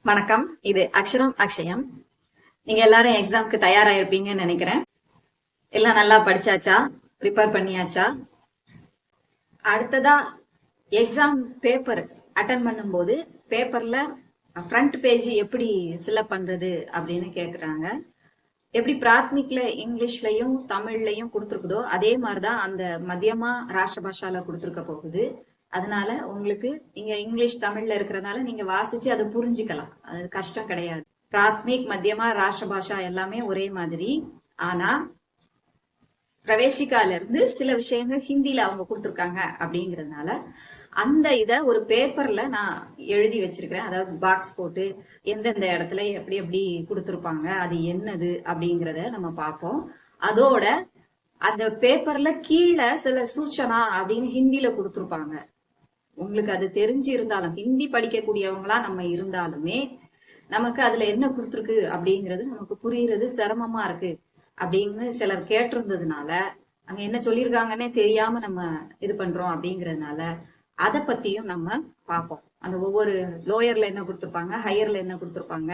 வணக்கம். இது அக்ஷரம் அக்ஷயம். நீங்க எல்லாரும் எக்ஸாம்க்கு தயாராயிருப்பீங்கன்னு நினைக்கிறேன். எல்லாம் நல்லா படிச்சாச்சா? ப்ரிப்பேர் பண்ணியாச்சா? அடுத்ததா எக்ஸாம் பேப்பர் அட்டன் பண்ணும்போது பேப்பர்ல ஃப்ரண்ட் பேஜ் எப்படி ஃபில்அப் பண்றது அப்படின்னு கேக்குறாங்க. எப்படி பிராத்மிக்ல இங்கிலீஷ்லயும் தமிழ்லயும் கொடுத்துருக்குதோ அதே மாதிரிதான் அந்த மத்தியமா ராஷ்டிர பாஷால கொடுத்துருக்க போகுது. அதனால உங்களுக்கு நீங்க இங்கிலீஷ் தமிழ்ல இருக்கிறதுனால நீங்க வாசிச்சு அதை புரிஞ்சுக்கலாம். அது கஷ்டம் கிடையாது. பிராத்மிக் மத்தியமா ராஷ்டிர பாஷா எல்லாமே ஒரே மாதிரி. ஆனா பிரவேசிக்கால இருந்து சில விஷயங்கள் ஹிந்தில அவங்க கொடுத்துருக்காங்க அப்படிங்கறதுனால அந்த இத ஒரு பேப்பர்ல நான் எழுதி வச்சிருக்கிறேன். அதாவது பாக்ஸ் போட்டு எந்தெந்த இடத்துல எப்படி எப்படி கொடுத்துருப்பாங்க, அது என்னது அப்படிங்கறத நம்ம பார்ப்போம். அதோட அந்த பேப்பர்ல கீழே சில சூச்சனா அப்படின்னு ஹிந்தில கொடுத்துருப்பாங்க. உங்களுக்கு அது தெரிஞ்சு இருந்தாலும், ஹிந்தி படிக்கக்கூடியவங்களா நம்ம இருந்தாலுமே நமக்கு அதுல என்ன கொடுத்துருக்கு அப்படிங்கிறது நமக்கு புரியுறது சிரமமா இருக்கு அப்படின்னு சிலர் கேட்டிருந்ததுனால, அங்க என்ன சொல்லியிருக்காங்கன்னே தெரியாம நம்ம இது பண்றோம் அப்படிங்கறதுனால அதை பத்தியும் நம்ம பார்ப்போம். அந்த ஒவ்வொரு லோயர்ல என்ன கொடுத்துருப்பாங்க, ஹையர்ல என்ன கொடுத்துருப்பாங்க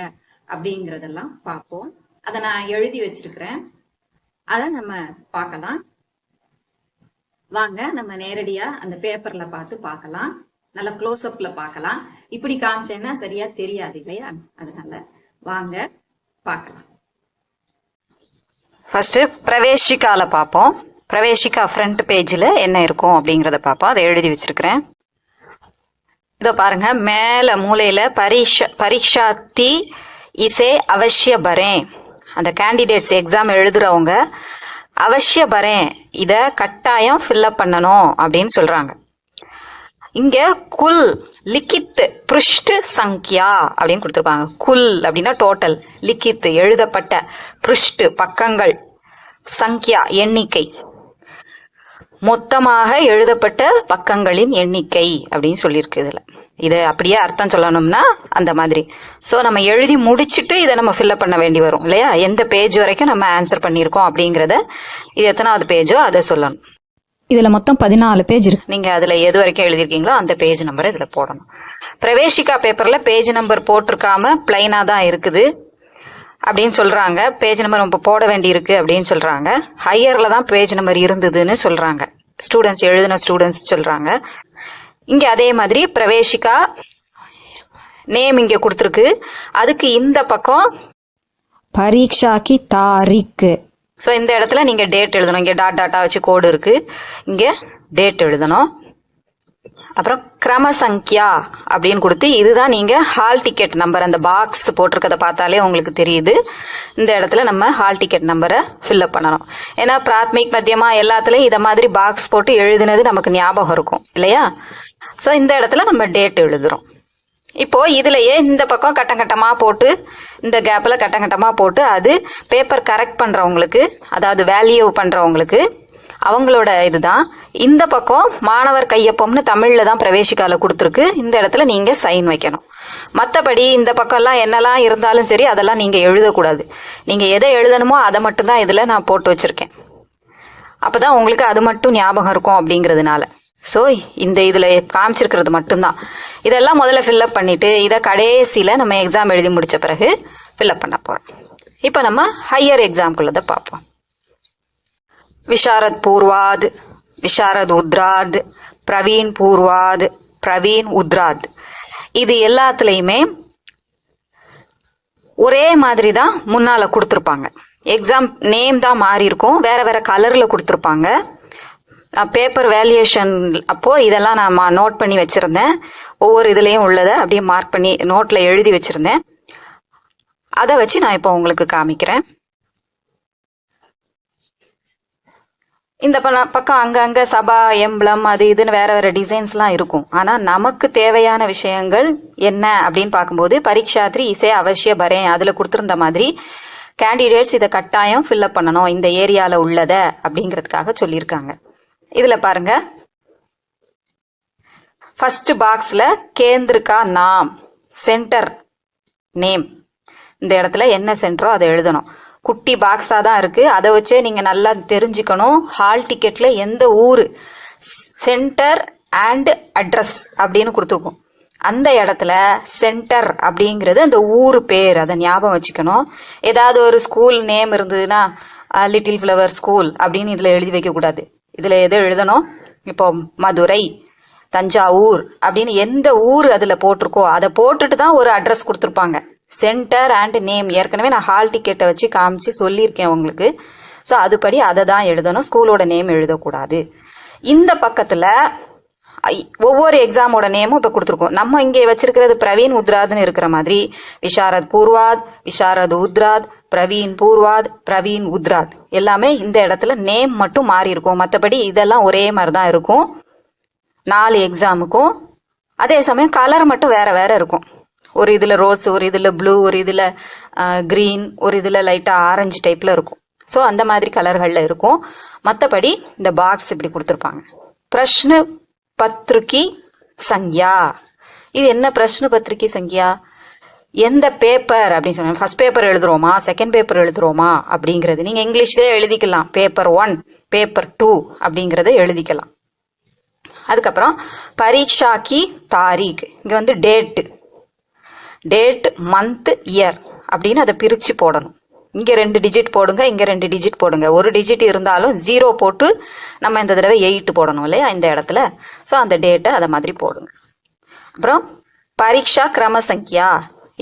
அப்படிங்கறதெல்லாம் பார்ப்போம். அதை நான் எழுதி வச்சிருக்கிறேன். அதை நம்ம பார்க்கலாம். வாங்க நம்ம நேரடியா அந்த பேப்பர்ல பார்த்து பார்க்கலாம். நல்ல க்ளோஸ் அப்ல பார்க்கலாம். இப்படி காமிச்சேன்னா சரியா தெரியாது இல்லையா? அதனால வாங்க பார்க்கலாம். ஃபர்ஸ்ட் பிரவேசிக்கால பார்ப்போம். பிரவேசிக்கா ஃப்ரண்ட் பேஜில் என்ன இருக்கும் அப்படிங்கிறத பார்ப்போம். அதை எழுதி வச்சிருக்கிறேன். இதோ பாருங்க, மேல மூலையில பரீட்சார்த்தி இசே அவசிய பரேன். அந்த கேண்டிடேட்ஸ் எக்ஸாம் எழுதுறவங்க அவசிய பரேன் இத கட்டாயம் ஃபில்அப் பண்ணணும் அப்படின்னு சொல்றாங்க. இங்க குல் லிக்கித் பிருஷ்ட் சங்கியா அப்படின்னு கொடுத்துருப்பாங்க. குல் அப்படின்னா டோட்டல், லிக்கித் எழுதப்பட்ட, பிருஷ்ட் பக்கங்கள், சங்கியா எண்ணிக்கை, மொத்தமாக எழுதப்பட்ட பக்கங்களின் எண்ணிக்கை அப்படின்னு சொல்லியிருக்கு. இதுல இதை அப்படியே அர்த்தம் சொல்லணும்னா அந்த மாதிரி. ஸோ நம்ம எழுதி முடிச்சுட்டு இதை நம்ம ஃபில்அப் பண்ண வேண்டி வரும் இல்லையா? எந்த பேஜ் வரைக்கும் நம்ம ஆன்சர் பண்ணியிருக்கோம் அப்படிங்கிறத, இது எத்தனாவது பேஜோ அதை சொல்லணும். இதுல மொத்தம் 14 பேஜ் இருக்கு. நீங்க அதுல எது வரைக்கும் எழுதிருக்கீங்களோ அந்த பேஜ் நம்பரை இதுல போடணும். பிரவேசிக்கா பேப்பர்ல பேஜ் நம்பர் போட்டிருக்காம பிளைனா தான் இருக்குது அப்படின்னு சொல்றாங்க. பேஜ் நம்பர் நம்ம போட வேண்டி இருக்கு அப்படின்னு சொல்றாங்க. ஹையர்ல தான் பேஜ் நம்பர் இருந்ததுன்னு சொல்றாங்க. ஸ்டூடெண்ட்ஸ் எழுதின ஸ்டூடெண்ட்ஸ் சொல்றாங்க. இங்க அதே மாதிரி பிரவேசிக்கா நேம் இங்க கொடுத்துருக்கு. அதுக்கு இந்த பக்கம் பரீட்சாக்கி தாரிக்கு. ஸோ இந்த இடத்துல நீங்க டேட் எழுதணும். இங்க டாட் டாட்டா வச்சு கோடு இருக்கு, இங்க டேட் எழுதணும். அப்புறம் கிரம சங்கியா அப்படின்னு கொடுத்து, இதுதான் நீங்க ஹால் டிக்கெட் நம்பர். அந்த பாக்ஸ் போட்டிருக்கதை பார்த்தாலே உங்களுக்கு தெரியுது. இந்த இடத்துல நம்ம ஹால் டிக்கெட் நம்பரை ஃபில்அப் பண்ணணும். ஏன்னா பிராத்மிக் மத்தியமா எல்லாத்துலயும் இதை மாதிரி பாக்ஸ் போட்டு எழுதினது நமக்கு ஞாபகம் இருக்கும் இல்லையா? ஸோ இந்த இடத்துல நம்ம டேட் எழுதுறோம். இப்போ இதுலயே இந்த பக்கம் கட்டங்கட்டமா போட்டு, இந்த கேப்ல கட்டங்கட்டமா போட்டு, அது பேப்பர் கரெக்ட் பண்றவங்களுக்கு, அதாவது வேல்யூ பண்றவங்களுக்கு அவங்களோட இதுதான். இந்த பக்கம் மாணவர் கையொப்பம்னு தமிழ்ல தான் பிரவேசிக்கால கொடுத்துருக்கு. இந்த இடத்துல நீங்க சைன் வைக்கணும். மற்றபடி இந்த பக்கம் எல்லாம் என்னெல்லாம் இருந்தாலும் சரி, அதெல்லாம் நீங்க எழுதக்கூடாது. நீங்க எதை எழுதணுமோ அதை மட்டும்தான் இதுல நான் போட்டு வச்சிருக்கேன். அப்பதான் உங்களுக்கு அது மட்டும் ஞாபகம் இருக்கும் அப்படிங்கிறதுனால. ஸோ இந்த இதுல காமிச்சிருக்கிறது மட்டும்தான். இதெல்லாம் முதல்ல ஃபில்அப் பண்ணிட்டு இதை கடைசியில நம்ம எக்ஸாம் எழுதி முடிச்ச பிறகு ஃபில்அப் பண்ண போறோம். இப்போ நம்ம ஹையர் எக்ஸாம்குள்ளதை பார்ப்போம். விஷாரத் பூர்வாத், விஷாரத் உத்ராத், பிரவீன் பூர்வாத், பிரவீன் உத்ராத், இது எல்லாத்துலயுமே ஒரே மாதிரி தான் முன்னால கொடுத்துருப்பாங்க. எக்ஸாம் நேம் தான் மாறி இருக்கும், வேற வேற கலர்ல கொடுத்துருப்பாங்க. நான் பேப்பர் வேல்யூஷன் அப்போ இதெல்லாம் நான் நோட் பண்ணி வச்சிருந்தேன். ஒவ்வொரு இதுலயும் உள்ளதை அப்படியே மார்க் பண்ணி நோட்ல எழுதி வச்சிருந்தேன். அதை வச்சு நான் இப்போ உங்களுக்கு காமிக்கிறேன். இந்த பக்கம் அங்கங்க சபா எம்பளம் அது இதுன்னு வேற வேற டிசைன்ஸ்லாம் இருக்கும். ஆனா நமக்கு தேவையான விஷயங்கள் என்ன அப்படின்னு பார்க்கும்போது பரீட்சார்த்தி இசை அவசிய பரேன் அதுல கொடுத்திருந்த மாதிரி கேண்டிடேட்ஸ் இதை கட்டாயம் ஃபில்அப் பண்ணணும் இந்த ஏரியால உள்ளத அப்படிங்கிறதுக்காக சொல்லியிருக்காங்க. இதுல பாருங்க, ஃபர்ஸ்ட் பாக்ஸ்ல கேந்திரிகா நாம், சென்டர் நேம், இந்த இடத்துல என்ன சென்டரோ அதை எழுதணும். குட்டி பாக்ஸா தான் இருக்கு, அதை வச்சே நீங்க நல்லா தெரிஞ்சுக்கணும். ஹால் டிக்கெட்ல எந்த ஊரு, சென்டர் அண்ட் அட்ரஸ் அப்படின்னு கொடுத்துருக்கோம். அந்த இடத்துல சென்டர் அப்படிங்கிறது அந்த ஊர் பேர், அதை ஞாபகம் வச்சுக்கணும். ஏதாவது ஒரு ஸ்கூல் நேம் இருந்ததுன்னா லிட்டில் ஃப்ளவர் ஸ்கூல் அப்படின்னு இதுல எழுதி வைக்க கூடாது. இதுல எது எழுதணும், இப்போ மதுரை, தஞ்சாவூர் அப்படின்னு எந்த ஊர் அதுல போட்டிருக்கோ அதை போட்டுட்டு தான் ஒரு அட்ரஸ் கொடுத்துருப்பாங்க. சென்டர் அண்ட் நேம் ஏற்கனவே நான் ஹால் டிக்கெட்டை வச்சு காமிச்சு சொல்லியிருக்கேன் உங்களுக்கு. ஸோ அதுபடி அதை தான் எழுதணும், ஸ்கூலோட நேம் எழுதக்கூடாது. இந்த பக்கத்துல ஒவ்வொரு எக்ஸாமோட நேமும் இப்ப கொடுத்துருக்கோம். நம்ம இங்கே வச்சிருக்கிறது பிரவீன் உத்ராத்னு இருக்கிற மாதிரி விஷாரத் பூர்வாத், விஷாரத் உத்ராத், பிரவீன் பூர்வாத், பிரவீன் உத்ராத் எல்லாமே இந்த இடத்துல நேம் மட்டும் மாறி இருக்கும். மற்றபடி இதெல்லாம் ஒரே மாதிரி தான் இருக்கும் 4 எக்ஸாமுக்கும். அதே சமயம் கலர் மட்டும் வேற வேற இருக்கும். ஒரு இதுல ரோஸ், ஒரு இதுல ப்ளூ, ஒரு இதுல கிரீன், ஒரு இதுல லைட்டா ஆரஞ்சு டைப்ல இருக்கும். ஸோ அந்த மாதிரி கலர்கள்ல இருக்கும். மற்றபடி இந்த பாக்ஸ் இப்படி கொடுத்துருப்பாங்க. பிரஷ்ன பத்ரிகி சங்யா. இது என்ன பிரஷ்ன பத்ரிகி சங்யா? எந்த பேப்பர் அப்படின்னு சொன்னா, ஃபர்ஸ்ட் பேப்பர் எழுதுறோமா, செகண்ட் பேப்பர் எழுதுறோமா அப்படிங்கிறது நீங்க இங்கிலீஷ்லயே எழுதிக்கலாம். பேப்பர் 1, பேப்பர் 2 அப்படிங்கறத எழுதிக்கலாம். அதுக்கப்புறம் பரீட்சா கி தாரீக், இங்க வந்து டேட் மந்த் இயர் அப்படின்னு அதை பிரிச்சு போடணும். இங்க 2 டிஜிட் போடுங்க, இங்க 2 டிஜிட் போடுங்க. ஒரு டிஜிட் இருந்தாலும் 0 போட்டு நம்ம இந்த தடவை 8 போடணும் இல்லையா இந்த இடத்துல. ஸோ அந்த டேட்டை அதை மாதிரி போடுங்க. அப்புறம் பரீட்சா கிரம சங்கியா,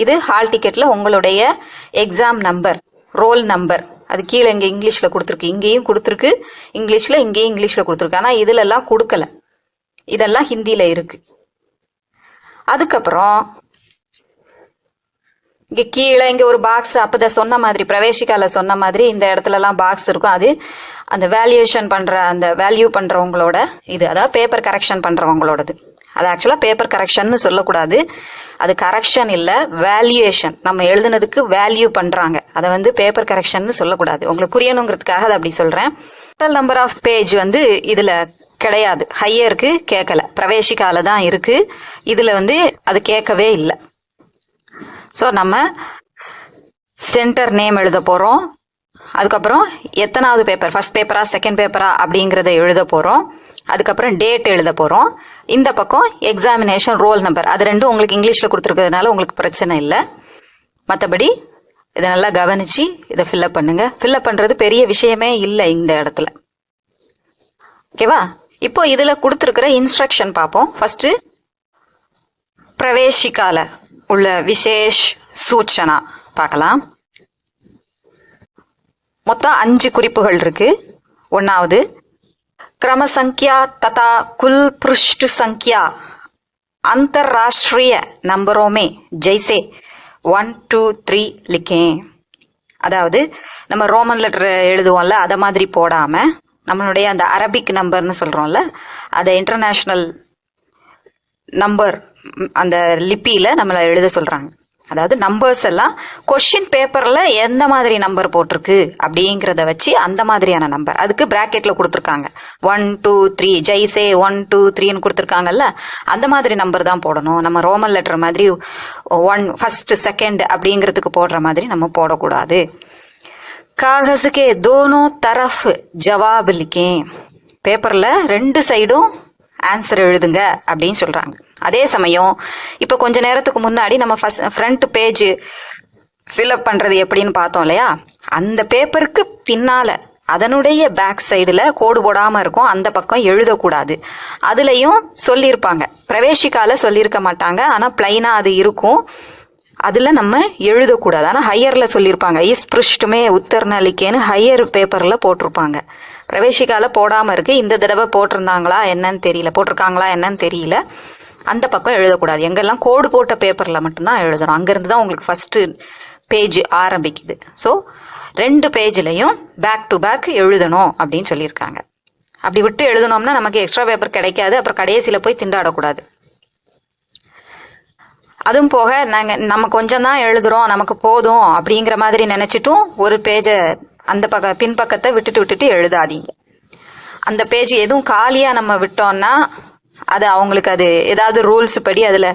இது ஹால் டிக்கெட்ல உங்களுடைய எக்ஸாம் நம்பர், ரோல் நம்பர். அது கீழே இங்க இங்கிலீஷ்ல கொடுத்துருக்கு, இங்கேயும் கொடுத்துருக்கு இங்கிலீஷ்ல, இங்கேயும் இங்கிலீஷ்ல கொடுத்துருக்கு. ஆனா இதுல எல்லாம் கொடுக்கல, இதெல்லாம் ஹிந்தியில இருக்கு. அதுக்கப்புறம் இங்க கீழே இங்க ஒரு பாக்ஸ், அப்பதான் சொன்ன மாதிரி பிரவேசிக்கால சொன்ன மாதிரி இந்த இடத்துல எல்லாம் பாக்ஸ் இருக்கும். அது அந்த வேல்யூவேஷன் பண்ற, அந்த வேல்யூ பண்றவங்களோட இது, அதாவது பேப்பர் கரெக்ஷன் பண்றவங்களோடது. அது ஆக்சுவலா பேப்பர் கரெக்ஷன் சொல்லக்கூடாது, அது கரெக்ஷன் இல்ல, வேல்யூவேஷன். நம்ம எழுதுனதுக்கு வேல்யூ பண்றாங்க, அதை வந்து பேப்பர் கரெக்ஷன் சொல்லக்கூடாது. உங்களுக்கு புரியணுங்கிறதுக்காக அதை அப்படி சொல்றேன். டோட்டல் நம்பர் ஆஃப் பேஜ் வந்து இதுல கிடையாது, ஹையருக்கு கேட்கல, பிரவேசிக்கால தான் இருக்கு. இதுல வந்து அது கேட்கவே இல்லை. ஸோ நம்ம சென்டர் நேம் எழுத போறோம். அதுக்கப்புறம் எத்தனாவது பேப்பர், ஃபர்ஸ்ட் பேப்பரா செகண்ட் பேப்பரா அப்படிங்கறத எழுத போறோம். அதுக்கப்புறம் டேட் எழுத போறோம். இந்த பக்கம் எக்ஸாமினேஷன் ரோல் நம்பர், அது ரெண்டும் உங்களுக்கு இங்கிலீஷ்ல கொடுத்துருக்கிறதுனால உங்களுக்கு பிரச்சனை இல்லை. மற்றபடி இதை நல்லா கவனிச்சு இதை ஃபில்அப் பண்ணுங்க. ஃபில்அப் பண்றது பெரிய விஷயமே இல்லை இந்த இடத்துல. ஓகேவா? இப்போ இதுல கொடுத்துருக்கிற இன்ஸ்ட்ரக்ஷன் பார்ப்போம். ஃபர்ஸ்ட் பிரவேசிக்கால உள்ள விசேஷ் சூச்சனா பார்க்கலாம். மொத்தம் 5 குறிப்புகள் இருக்கு. 1வது क्रम संख्या तथा कुल पृष्ठ संख्या अंतरराष्ट्रीय नंबरों में जैसे 1, 2, 3 लिखें. அதாவது நம்ம ரோமன் லெட்டர் எழுதுவோம்ல, அத மாதிரி போடாம நம்மளுடைய அந்த அரபிக் நம்பர்னு சொல்றோம்ல, அதை இன்டர்நேஷனல் நம்பர் அந்த லிபியில நம்மள எழுத சொல்றாங்க. அதாவது நம்பர்ஸ் எல்லாம் கொஸ்டின் பேப்பர்ல எந்த மாதிரி நம்பர் போட்டிருக்கு அப்படிங்கறத வச்சு அந்த மாதிரியான நம்பர், அதுக்கு பிராக்கெட்ல கொடுத்துருக்காங்க. 1, 2, 3 ஜெய்சே 1, 2, 3ன்னு கொடுத்துருக்காங்கல்ல, அந்த மாதிரி நம்பர் தான் போடணும். நம்ம ரோமன் லெட்டர் மாதிரி 1 ஃபர்ஸ்ட் செகண்ட் அப்படிங்கிறதுக்கு போடுற மாதிரி நம்ம போடக்கூடாது. காகஸுக்கே தோனோ தரஃப் ஜவாப் லிக்கேன், பேப்பர்ல 2 சைடும் ஆன்சர் எழுதுங்க அப்படின்னு சொல்றாங்க. அதே சமயம் இப்ப கொஞ்ச நேரத்துக்கு முன்னாடி நம்ம ஃப்ரண்ட் பேஜ் ஃபில்அப் பண்றது எப்படின்னு பார்த்தோம் இல்லையா, அந்த பேப்பருக்கு பின்னால அதனுடைய பேக் சைடுல கோடு போடாம இருக்கும், அந்த பக்கம் எழுதக்கூடாது. அதுலயும் சொல்லியிருப்பாங்க, பிரவேசிக்கால சொல்லியிருக்க மாட்டாங்க, ஆனா பிளைனா அது இருக்கும், அதுல நம்ம எழுதக்கூடாது. ஆனா ஹையர்ல சொல்லியிருப்பாங்க, இஸ் பிருஷ்டுமே உத்தர்நலிக்கேன்னு ஹையர் பேப்பர்ல போட்டிருப்பாங்க. பிரவேசிக்கால போடாம இருக்கு, இந்த தடவை போட்டிருந்தாங்களா என்னன்னு தெரியல, போட்டிருக்காங்களா என்னன்னு தெரியல. அந்த பக்கம் எழுதக்கூடாது, எங்கெல்லாம் கோடு போட்ட பேப்பர்ல மட்டும்தான் எழுதணும். அங்கிருந்து தான் உங்களுக்கு ஃபர்ஸ்ட் பேஜ் ஆரம்பிக்குது. ஸோ 2 பேஜ்லயும் பேக் டு பேக் எழுதணும் அப்படின்னு சொல்லியிருக்காங்க. அப்படி விட்டு எழுதணும்னா நமக்கு எக்ஸ்ட்ரா பேப்பர் கிடைக்காது, அப்புறம் கடைசியில போய் திண்டாடக்கூடாது. அதுவும் போக நம்ம கொஞ்சம் தான் எழுதுறோம், நமக்கு போதும் அப்படிங்கிற மாதிரி நினைச்சிட்டும் ஒரு பேஜை அந்த பின்பக்கத்தை விட்டுட்டு எழுதாதீங்க. அந்த பேஜ் எதுவும் காலியா நம்ம விட்டோம்னா அது அவங்களுக்கு அது ஏதாவது ரூல்ஸ் படி அதுல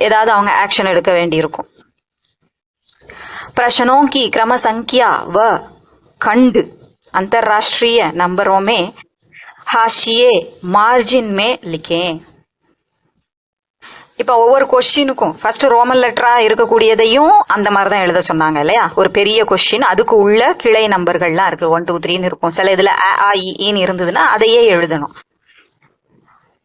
ஏதாவது அவங்க ஆக்ஷன் எடுக்க வேண்டி இருக்கும். प्रश्नों की क्रम संख्या व खंड अंतरराष्ट्रीय नंबरों में हाशिए मार्जिन में लिखें. இப்போ ஒவ்வொரு கொஸ்டினுக்கும் ஃபர்ஸ்ட் ரோமன் லெட்டரா இருக்கக்கூடியதையும் அந்த மாதிரி தான் எழுத சொன்னாங்க இல்லையா. ஒரு பெரிய கொஸ்டின், அதுக்கு உள்ள கிளை நம்பர்கள்லாம் இருக்கு, 1 2 3ன்னு இருக்கும். சில இதுல அ ஆ இன்னு இருந்ததுன்னா அதையே எழுதணும்.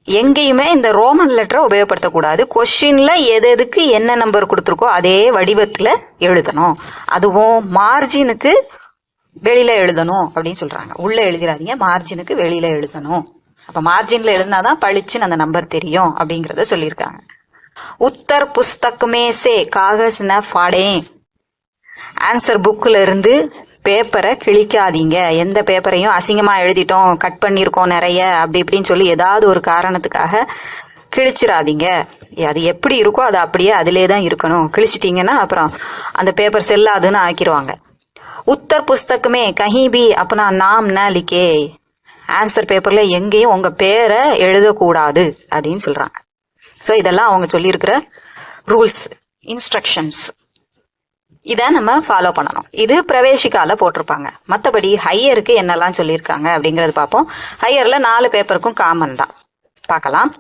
எங்கேயுமே இந்த ரோமன் லெட்டரை உபயோகப்படுத்தக்கூடாது. கொஸ்டின்ல எது எதுக்கு என்ன நம்பர் கொடுத்துருக்கோ அதே வடிவத்துல எழுதணும். அதுவும் மார்ஜினுக்கு வெளியில எழுதணும் அப்படின்னு சொல்றாங்க. உள்ள எழுதிடாதீங்க, மார்ஜினுக்கு வெளியில எழுதணும். அப்ப மார்ஜின்ல எழுதினாதான் பளிச்சுன்னு அந்த நம்பர் தெரியும் அப்படிங்கறத சொல்லியிருக்காங்க. உத்தர் புஸ்தகமே சே காகஸ் ந ஃபாடே. ஆன்சர் புக்ல இருந்து பேப்பரை கிழிக்காதீங்க. எந்த பேப்பரையும் அசிங்கமா எழுதிட்டோம், கட் பண்ணிருக்கோம் நிறைய அப்படி இப்படின்னு சொல்லி ஏதாவது ஒரு காரணத்துக்காக கிழிச்சிடாதீங்க. அது எப்படி இருக்கோ அது அப்படியே அதிலே தான் இருக்கணும். கிழிச்சிட்டீங்கன்னா அப்புறம் அந்த பேப்பர் செல்லாதுன்னு ஆக்கிடுவாங்க. உத்தர் புஸ்தகமே கஹி பி அப்பனா நாம் ந லிக்கே. ஆன்சர் பேப்பர்ல எங்கேயும் உங்க பேரை எழுதக்கூடாது அப்படின்னு சொல்றாங்க. ஸோ இதெல்லாம் அவங்க சொல்லியிருக்கிற ரூல்ஸ், இன்ஸ்ட்ரக்ஷன்ஸ். இதை நம்ம ஃபாலோ பண்ணணும். இது பிரவேசிக்கால போட்டிருப்பாங்க. மற்றபடி ஹையருக்கு என்னெல்லாம் சொல்லியிருக்காங்க அப்படிங்கறது பார்ப்போம். ஹையர்ல 4 பேப்பருக்கும் காமன் தான். பார்க்கலாம்.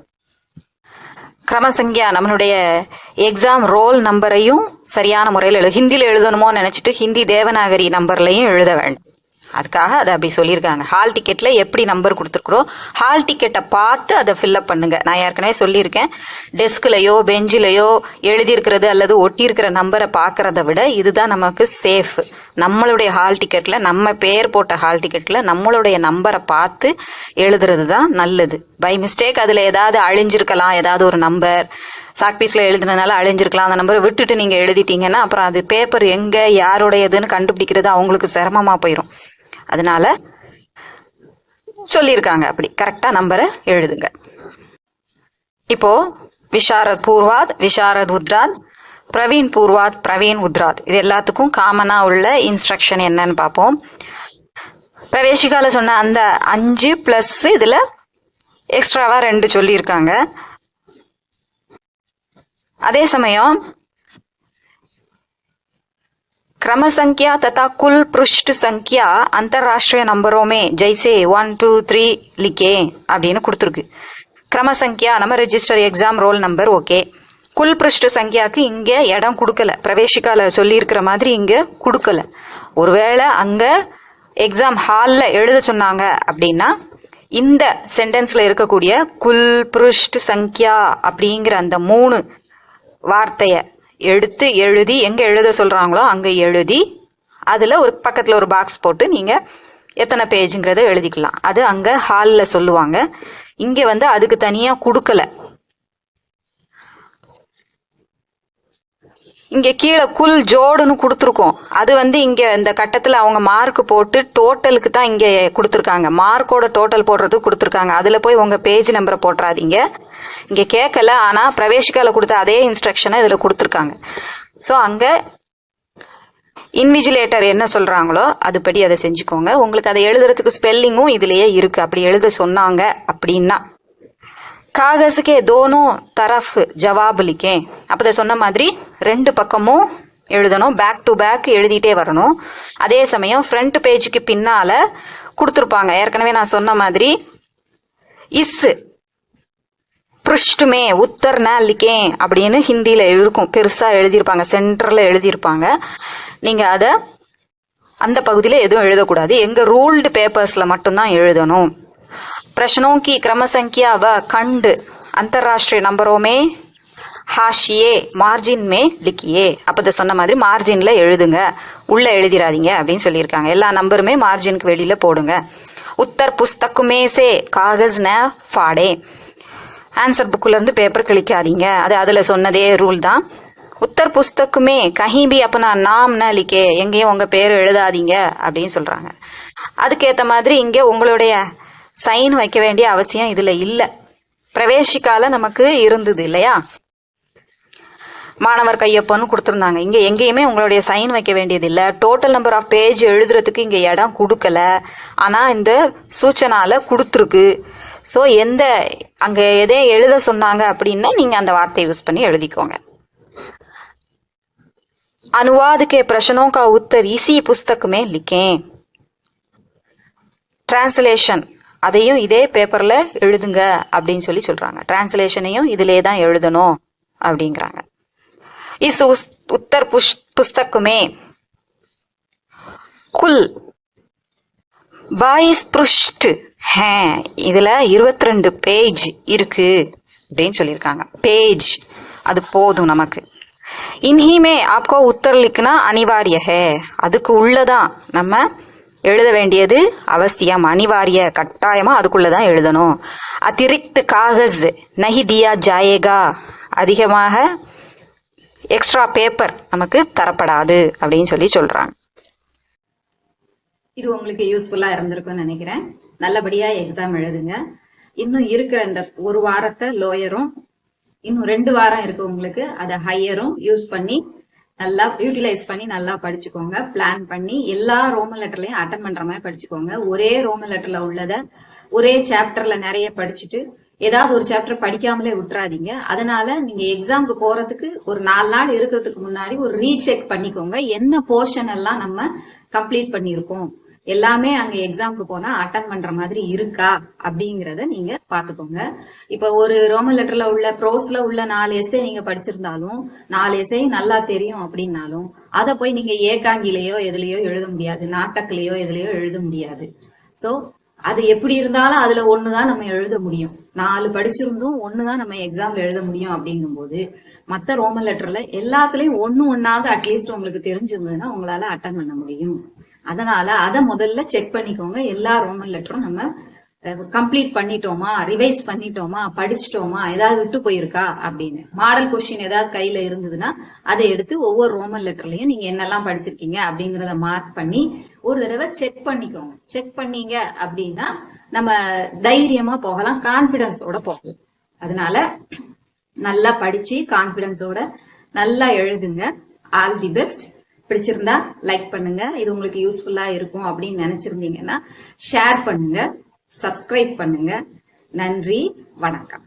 கிரமசங்கியா நம்மளுடைய எக்ஸாம் ரோல் நம்பரையும் சரியான முறையில் ஹிந்தியில் எழுதணுமோ நினைச்சிட்டு ஹிந்தி தேவநாகரி நம்பர்லையும் எழுத வேண்டும். அதுக்காக அதை அப்படி சொல்லியிருக்காங்க. ஹால் டிக்கெட்ல எப்படி நம்பர் கொடுத்துருக்குறோம், ஹால் டிக்கெட்டை பார்த்து அதை ஃபில்அப் பண்ணுங்க. நான் ஏற்கனவே சொல்லியிருக்கேன், டெஸ்க்லயோ பெஞ்சிலையோ எழுதியிருக்கிறது அல்லது ஒட்டி இருக்கிற நம்பரை பார்க்கறத விட இதுதான் நமக்கு சேஃப். நம்மளுடைய ஹால் டிக்கெட்ல, நம்ம பேர் போட்ட ஹால் டிக்கெட்ல நம்மளுடைய நம்பரை பார்த்து எழுதுறது தான் நல்லது. பை மிஸ்டேக் அதுல ஏதாவது அழிஞ்சிருக்கலாம், ஏதாவது ஒரு நம்பர் சாக்பீஸ்ல எழுதுனதுனால அழிஞ்சிருக்கலாம், அந்த நம்பரை விட்டுட்டு நீங்க எழுதிட்டீங்கன்னா அப்புறம் அது பேப்பர் எங்க யாருடையதுன்னு கண்டுபிடிக்கிறது அவங்களுக்கு சிரமமா போயிடும். அதனால சொல்லியிருக்காங்க அப்படி கரெக்டா நம்பரை எழுதுங்க. இப்போ விஷாரத் பூர்வாத், விஷாரத் உத்ராத், பிரவீன் பூர்வாத், பிரவீன் உத்ராத், இது எல்லாத்துக்கும் காமனா உள்ள இன்ஸ்ட்ரக்ஷன் என்னன்னு பார்ப்போம். பிரவேசிகால சொன்ன அந்த 5 பிளஸ் இதுல எக்ஸ்ட்ராவா 2 சொல்லியிருக்காங்க. அதே சமயம் क्रम संख्या तथा कुल पृष्ठ संख्या अंतरराष्ट्रीय नंबरों में जैसे 1 2 3 लिखे அப்படின்னு கொடுத்துருக்கு. கிரம சங்கியா நம்ம register exam roll number okay. குல் பிருஷ்ட சங்கியாக்கு இங்க இடம் கொடுக்கல. பிரவேசிக்கால சொல்லி இருக்கிற மாதிரி இங்க கொடுக்கல. ஒருவேளை அங்க எக்ஸாம் ஹால்ல எழுத சொன்னாங்க அப்படின்னா இந்த சென்டென்ஸ்ல இருக்கக்கூடிய குல் பிருஷ்ட சங்கியா அப்படிங்கிற அந்த 3 வார்த்தைய எடுத்து எழுதி எங்க எழுத சொல்றாங்களோ அங்க எழுதி அதுல ஒரு பக்கத்துல ஒரு பாக்ஸ் போட்டு நீங்க எத்தனை பேஜுங்கிறத எழுதிக்கலாம். அது அங்க ஹால்ல சொல்லுவாங்க. இங்க அதுக்கு தனியா கொடுக்கல. இங்க கீழே குல் ஜோடுன்னு கொடுத்துருக்கோம். அது இங்க இந்த கட்டத்துல அவங்க மார்க் போட்டு டோட்டலுக்கு தான் இங்க கொடுத்துருக்காங்க. மார்க்கோட டோட்டல் போடுறதுக்கு கொடுத்துருக்காங்க. அதுல போய் உங்க பேஜ் நம்பரை போட்டுறாதீங்க. இங்க கேட்கல, ஆனா பிரவேசிக்கால கொடுத்த அதே இன்ஸ்ட்ரக்ஷனை இதுல கொடுத்துருக்காங்க. ஸோ அங்க இன்விஜிலேட்டர் என்ன சொல்றாங்களோ அதுபடி அதை செஞ்சுக்கோங்க. உங்களுக்கு அதை எழுதுறதுக்கு ஸ்பெல்லிங்கும் இதுலயே இருக்கு. அப்படி எழுத சொன்னாங்க அப்படின்னா காகஸுக்கே தோனோ தரஃப் ஜவாப் லிக்கே. அப்போ சொன்ன மாதிரி 2 பக்கமும் எழுதணும். பேக் டு பேக் எழுதிட்டே வரணும். அதே சமயம் ஃப்ரண்ட் பேஜுக்கு பின்னால கொடுத்துருப்பாங்க. ஏற்கனவே நான் சொன்ன மாதிரி இஸ் பிருஷ்டுமே உத்தர் ந லிக்கே அப்படின்னு ஹிந்தியில இருக்கும். பெருசா எழுதியிருப்பாங்க, சென்டர்ல எழுதியிருப்பாங்க. நீங்க அத அந்த பகுதியில எதுவும் எழுதக்கூடாது. எங்க ரூல்டு பேப்பர்ஸ்ல மட்டும்தான் எழுதணும். प्रश्नों की क्रम संख्या व खंड अंतरराष्ट्रीय नंबरों में हाशिए मार्जिन में लिखिए. அப்ப சொன்ன மாதிரி மார்ஜின்ல எழுதுங்க, உள்ள எழுதிராதீங்க அப்படின்னு சொல்லியிருக்காங்க. எல்லா நம்பருமே மார்ஜினுக்கு வெளியில போடுங்க. உத்தர் புஸ்தகுமே சே காகஸ் ந ஃபாடே. ஆன்சர் புக்ல இருந்து பேப்பர் கிழிக்காதீங்க. அது அதுல சொன்னதே ரூல் தான். உத்தர் புஸ்தகுமே கஹி பி அப்பனா நாம் ந லிக்கே. எங்கேயும் உங்க பேர் எழுதாதீங்க அப்படின்னு சொல்றாங்க. அதுக்கேத்த மாதிரி இங்க உங்களுடைய சைன் வைக்க வேண்டிய அவசியம் இதுல இல்ல. பிரவேசிக்கால நமக்கு இருந்தது இல்லையா, மாணவர் கையொப்பம்னு கொடுத்துருந்தாங்க. இங்க எங்கேயுமே உங்களுடைய சைன் வைக்க வேண்டியது இல்ல. டோட்டல் நம்பர் ஆஃப் பேஜ் எழுதுறதுக்கு இங்க இடம் கொடுக்கல, ஆனா இந்த சூச்சனால கொடுத்துருக்கு. ஸோ அங்க எதே எழுத சொன்னாங்க அப்படின்னா நீங்க அந்த வார்த்தையை யூஸ் பண்ணி எழுதிக்கோங்க. अनुवाद के प्रश्नों का उत्तर इसी पुस्तक में लिखें. டிரான்ஸ்லேஷன் அதையும் இதே பேப்பர்ல எழுதுங்க அப்படின்னு சொல்றாங்க. டிரான்ஸ்லேஷனையும் இதிலே தான் எழுதணும் அப்படிங்கிறாங்க. இஸ் உத்தர் புஸ்தக்குமே குல் 22 पृष्ठ है, இதுல 22 பேஜ் இருக்கு அப்படின்னு சொல்லியிருக்காங்க. பேஜ் அது போதும் நமக்கு. இன்ஹி மே ஆப்கோ உத்தர் லிக்னா அனிவாரிய ஹே, அதுக்கு உள்ளதான் நம்ம எழுத வேண்டியது அவசியம், அனிவாரிய, கட்டாயமா அதுக்குள்ளதான் எழுதணும். அதிரிக்த் காகஸ் நஹி தியா ஜாயேகா, அதிகமாக எக்ஸ்ட்ரா பேப்பர் நமக்கு தரப்படாது அப்படின்னு சொல்லி சொல்றாங்க. இது உங்களுக்கு யூஸ்ஃபுல்லா இருந்திருக்கும்னு நினைக்கிறேன். நல்லபடியா எக்ஸாம் எழுதுங்க. இன்னும் இருக்கிற இந்த ஒரு வாரத்தை லோயரும், இன்னும் 2 வாரம் இருக்கு உங்களுக்கு, அதை ஹையரும் யூஸ் பண்ணி நல்லா யூட்டிலைஸ் பண்ணி நல்லா படிச்சுக்கோங்க. பிளான் பண்ணி எல்லா ரோமன் லெட்டர்லயும் அட்டன் பண்ற மாதிரி படிச்சுக்கோங்க. ஒரே ரோமன் லெட்டர்ல உள்ளத ஒரே சாப்டர்ல நிறைய படிச்சுட்டு ஏதாவது ஒரு சாப்டர் படிக்காமலே விட்டுறாதீங்க. அதனால நீங்க எக்ஸாமுக்கு போறதுக்கு ஒரு 4 நாள் இருக்கிறதுக்கு முன்னாடி ஒரு ரீசெக் பண்ணிக்கோங்க, என்ன போர்ஷன் எல்லாம் நம்ம கம்ப்ளீட் பண்ணிருக்கோம், எல்லாமே அங்க எக்ஸாமுக்கு போனா அட்டன் பண்ற மாதிரி இருக்கா அப்படிங்கறத நீங்க பாத்துக்கோங்க. இப்ப ஒரு ரோமன் லெட்டர்ல உள்ள ப்ரோஸ்ல உள்ள 4 எஸ்ஸே நீங்க படிச்சிருந்தாலும் 4 எஸ்ஸே நல்லா தெரியும் அப்படின்னாலும் அதை போய் நீங்க ஏகாங்கிலேயோ எதுலயோ எழுத முடியாது, நாட்டக்கிலேயோ எதுலயோ எழுத முடியாது. சோ அது எப்படி இருந்தாலும் அதுல ஒண்ணுதான் நம்ம எழுத முடியும். 4 படிச்சிருந்தும் ஒண்ணுதான் நம்ம எக்ஸாம்ல எழுத முடியும். அப்படிங்கும் போது மத்த ரோமன் லெட்டர்ல எல்லாத்துலயும் ஒண்ணாவது அட்லீஸ்ட் உங்களுக்கு தெரிஞ்சிருந்ததுன்னா உங்களால அட்டன் பண்ண முடியும். அதனால அதை முதல்ல செக் பண்ணிக்கோங்க. எல்லா ரோமன் லெட்டரும் நம்ம கம்ப்ளீட் பண்ணிட்டோமா, ரிவைஸ் பண்ணிட்டோமா, படிச்சிட்டோமா, ஏதாவது விட்டு போயிருக்கா அப்படின்னு. மாடல் கொஸ்டின் ஏதாவது கையில இருந்ததுன்னா அதை எடுத்து ஒவ்வொரு ரோமன் லெட்டர்லயும் நீங்க என்னெல்லாம் படிச்சிருக்கீங்க அப்படிங்கறத மார்க் பண்ணி ஒரு தடவை செக் பண்ணிக்கோங்க. செக் பண்ணீங்க அப்படின்னா நம்ம தைரியமா போகலாம், கான்பிடன்ஸோட போகலாம். அதனால நல்லா படிச்சு கான்பிடன்ஸோட நல்லா எழுதுங்க. All the best. பிடிச்சிருந்தா லைக் பண்ணுங்க. இது உங்களுக்கு யூஸ்ஃபுல்லா இருக்கும் அப்படின்னு நினைச்சிருந்தீங்கன்னா ஷேர் பண்ணுங்க, சப்ஸ்கிரைப் பண்ணுங்க. நன்றி, வணக்கம்.